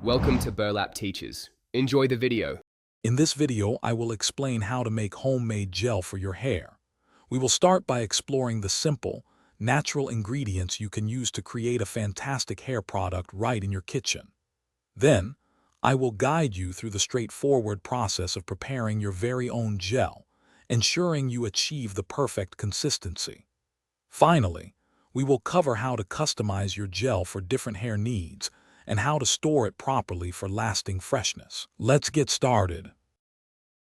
Welcome to Burlap Teachers. Enjoy the video. In this video, I will explain how to make homemade gel for your hair. We will start by exploring the simple, natural ingredients you can use to create a fantastic hair product right in your kitchen. Then, I will guide you through the straightforward process of preparing your very own gel, ensuring you achieve the perfect consistency. Finally, we will cover how to customize your gel for different hair needs and how to store it properly for lasting freshness. Let's get started.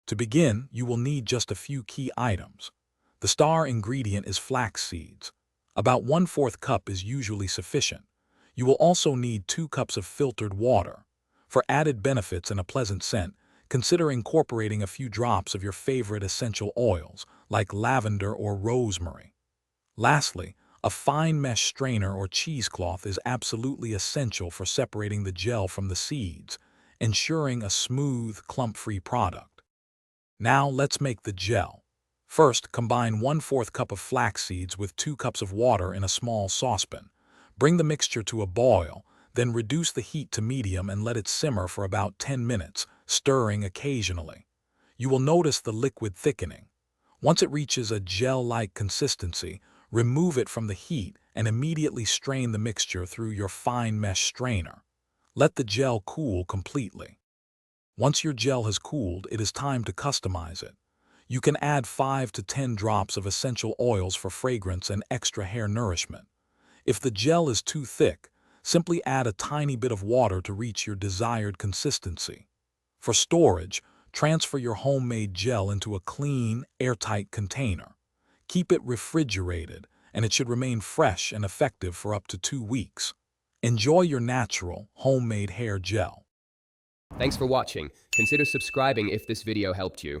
To begin, you will need just a few key items. The star ingredient is flax seeds. About 1/4 cup is usually sufficient. You will also need 2 cups of filtered water. For added benefits and a pleasant scent, consider incorporating a few drops of your favorite essential oils, like lavender or rosemary. Lastly, a fine mesh strainer or cheesecloth is absolutely essential for separating the gel from the seeds, ensuring a smooth, clump-free product. Now let's make the gel. First, combine 1/4 cup of flax seeds with 2 cups of water in a small saucepan. Bring the mixture to a boil, then reduce the heat to medium and let it simmer for about 10 minutes, stirring occasionally. You will notice the liquid thickening. Once it reaches a gel-like consistency, remove it from the heat and immediately strain the mixture through your fine mesh strainer. Let the gel cool completely. Once your gel has cooled, it is time to customize it. You can add 5 to 10 drops of essential oils for fragrance and extra hair nourishment. If the gel is too thick, simply add a tiny bit of water to reach your desired consistency. For storage, transfer your homemade gel into a clean, airtight container. Keep it refrigerated, and it should remain fresh and effective for up to 2 weeks. Enjoy your natural, homemade hair gel. Thanks for watching. Consider subscribing if this video helped you.